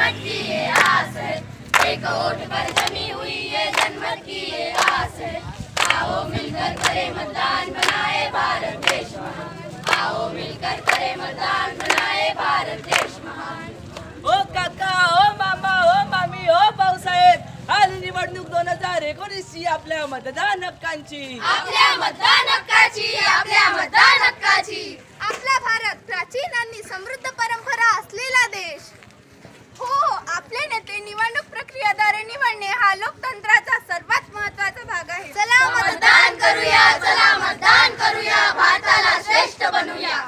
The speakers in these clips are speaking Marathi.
जनमत की ये आस है, एक वोट पर जमी हुई ये जनमत की ये आस है। आओ मिलकर करें मतदान, बनाए भारत देश महान। आओ मिलकर करें मतदान, बनाए भारत देश महान। ओ काका, ओ मामा, ओ मामी, ओ भाऊसाहेब, आली निवडणूक 2019 ची आपल्या मतदान हक्कांची, आपल्या मतदान हक्काची, आपल्या मतदान हक्काची। आपला भारत प्राचीन आणि समृद्ध परंपरा असलेला देश. हो, आपले नेते निवडणूक प्रक्रियेद्वारे निवडणे हा लोकतंत्राचा सर्वात महत्त्वाचा भाग आहे. चला मतदान करूया, चला मतदान करूया, भारताला श्रेष्ठ बनवूया।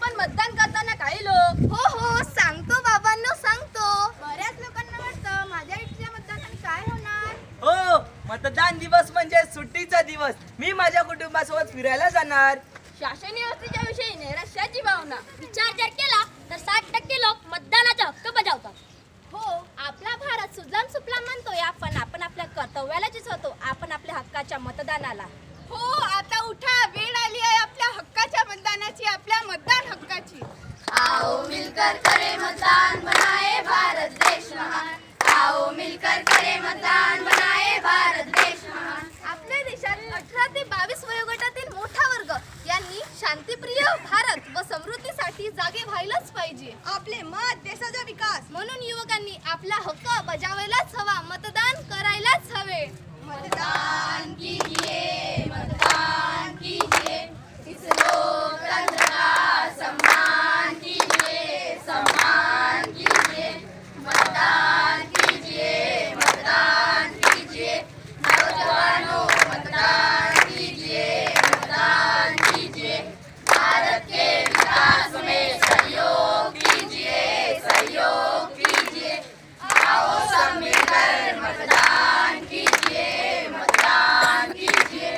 पण मतदान करताना काही लोक हो सांगतो बाबांनो सांगतो. बऱ्याच लोकांना वाटतं माझ्या इथल्या मतदानाने काय होणार. हो, मतदान दिवस म्हणजे सुट्टीचा दिवस. मी माझ्या कुटुंबासोबत फिरायला जाणार. शासन व्यवस्थेच्या विषयी नैराश्याची भावना. विचार जर केला तर 60% लोक मतदानाचा हक्क बजावतात. हो, आपला भारत सुजलाम सुफलाम म्हणतोय, पण आपण आपल्या कर्तव्याला चिचवतो. आपण आपल्या हक्काच्या मतदानाला. हो, आता उठा, वेळ आली आहे आपल्या हक्काच्या मतदानाची, आपल्या मतदान हक्काची. आओ मिलकर करें मतदान, बनाए भारत देश महान। आओ मिलकर करें मतदान, बनाए भारत देश महान। आपल्या देशात 18 ते 22 वयोगटातील मोठा वर्ग यांनी शांतिप्रिय भारत व समृद्धीसाठी जागे व्हायलाच पाहिजे. आपले मत देशाचा विकास. म्हणून युवकांनी आपला हक्क बजावायलाच हवा, मतदान करायलाच हवे. मतदान कीजिए, मतदान कीजिए, इस लोकतंत्र का सम्मान कीजिए, सम्मान कीजिए। मतदान कीजिए, मतदान कीजिए, नौजवानों मतदान कीजिए, मतदान कीजिए। भारत के विकास में सहयोग कीजिए, सहयोग कीजिए। आओ सब मिलकर मतदान कीजिए, मतदान कीजिए।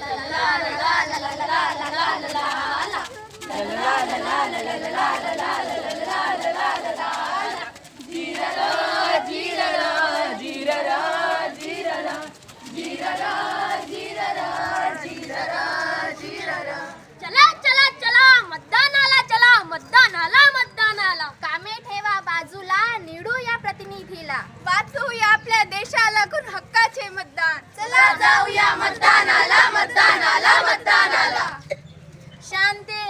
ला ला ला ला ला ला ला ला ला ला ला ला। ला ला ला ला ला ला ला ला ला ला ला ला ला ला। जीररा जीररा जीररा जीररा जीररा जीररा जीररा जीररा। चला चला चला मतदानाला, चला मतदानाला, मतदानाला. कामे ठेवा बाजूला, निवडू या प्रतिनिधीला. वाचूया आपल्या देशाला गुण हक्काचे मतदान. चला जाऊया मतदानाला, मतदानाला, मतदानाला। शांती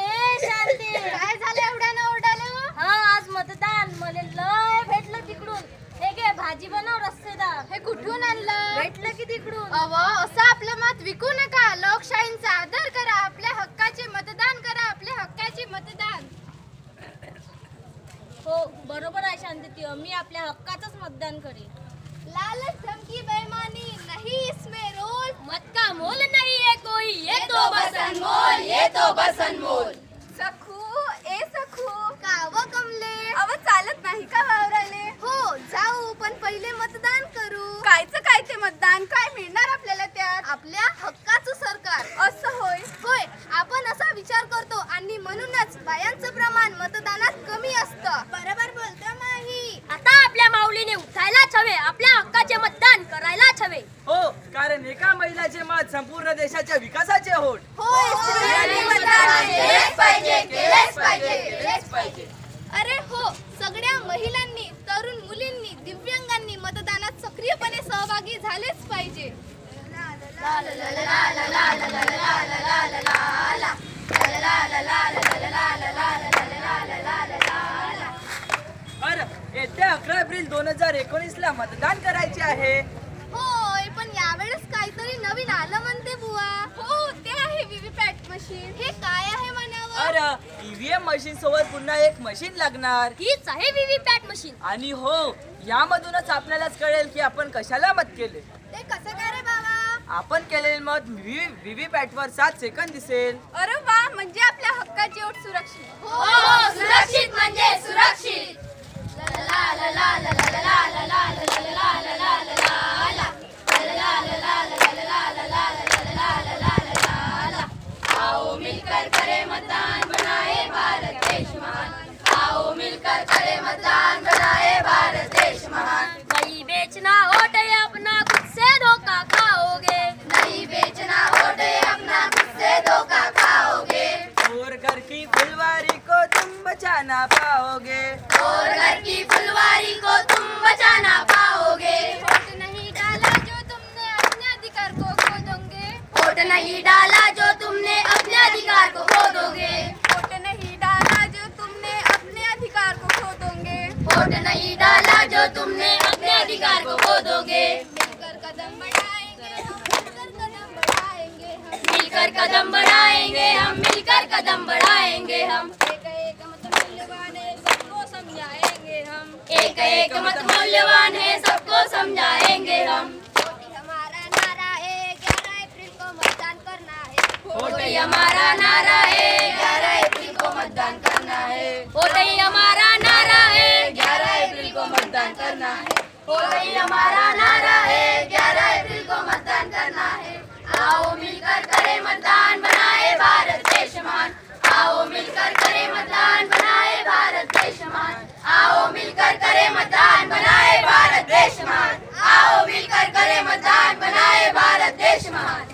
शांती. काय झालं एवढ्यानं ओरडाले हो? हा, आज मतदान मला लय भेटलं तिकडून. हे घे भाजी बनव रस्सेदार. हे कुठून आणलं? भेटलं की तिकडून. असं आपलं मत विकू नका. लोकशाहीचा आदर करा, आपल्या हक्काचे मतदान करा, आपल्या हक्काचे मतदान. हो, बरोबर आहे शांती. मी आपल्या हक्काचंच मतदान करेन. लालच धमकी बेईमानी नहीं इसमें रोल. मत का मोल नहीं है कोई, ये तो बस अनमोल, ये तो बस अनमोल। सखू ए सखू, काव कमले, अव चालत नाही का वावराले. हो, जाऊ, पण पहिले मतदान करू. कायचं काय ते मतदान, काय मिळणार आपल्याला त्यात. आपल्या हक्काचं सरकार. असं होय. होय, आपण असा विचार करतो आणि म्हणूनच बायांचं प्रमाण मतदानात कमी असतं. बरोबर बोलतो माही. आता आपल्या माऊलीने उठायलाच हवे, आपल्या हक्काचे मतदान करायलाच हवे. हो, कारण एका महिलाचे मत संपूर्ण देशाच्या विकासाचे होत. होय, स्त्रियांनी मतदान केलेच पाहिजे, केलेच पाहिजे, केलेच पाहिजे। अरे हो, सगळ्या महिलांनी, तरुण मुलींनी, दिव्यांगांनी मतदानात सक्रियपणे सहभागी झालेच पाहिजे. ला ला ला ला ला ला ला ला ला ला ला ला ला ला। ला ला ला ला ला ला ला ला ला ला ला ला ला ला। अरे, येत्या 11 एप्रिल 2019 ला मतदान करायचे आहे. होय, पण यावेळेस काहीतरी नवीन आलं म्हणते बुवा. हो, ते आहे व्हीव्हीपॅट मशीन. हे काय आहे म्हणावं. अरे, ईव्हीएम मशीन सोबत पुन्हा एक मशीन लागणार. हीच आहे व्हीव्हीपॅट मशीन. आणि हो, यामधूनच आपल्यालाच कळेल की आपण कशाला मत केले. ते कसं काय रे बाबा. आपण केलेले मत व्हीव्हीपॅट वर 7 सेकंद दिसेल. अरे वा, म्हणजे आपल्या हक्काची ओट सुरक्षित. हो, सुरक्षित म्हणजे सुरक्षित। ला ला ला ला ला ला ला ला ला ला ला ला ला ला ला ला। ला ला ला ला ला ला ला ला ला ला ला ला ला ला। आओ मिलकर करें मतदान, बनाए भारत देश महान। आओ मिलकर करें मतदान, बनाए भारत देश महान। नहीं बेचना वोट है अपना, खुद से धोखा खाओगे। नहीं बेचना वोट है अपना, खुद से धोखा खाओगे। और घर की फुलवारी को तुम बचाना पाओगे। और घर की फुलवारी को तुम बचाना पाओगे। वोट नहीं डाला जो तुमने अपने अधिकार को खो दोगे। वोट नहीं डाला जो तुमने अपने अधिकार को खो दोगे। वोट नहीं डाला जो तुमने अपने अधिकार को खो दोगे। वोट नहीं डाला जो तुमने अपने अधिकार को खो दोगे। मिलकर कदम बढ़ाएंगे हम, मिलकर कदम बढ़ाएंगे हम। मिलकर कदम बढ़ाएंगे हम, मिलकर कदम बढ़ाएंगे हम। एक मत मूल्यवान है सबको समझाएंगे हम। एक मत मूल्यवान है सबको समझाएंगे हम। वोट हमारा नारा है, 11 अप्रैल को मतदान करना है। वोट ही हमारा नारा है, 11 अप्रैल को मतदान करना है। वोट ही हमारा नारा है, 11 अप्रैल को मतदान करना है। वोट ही हमारा नारा है, 11 अप्रैल को मतदान करना है। आओ मिलकर करें मतदान, बनाए भारत देश महान। आओ मिलकर करें मतदान, बनाए भारत देश महान। आओ मिलकर करें मतदान, बनाए भारत देश महान। आओ मिलकर करें मतदान, बनाए भारत देश महान।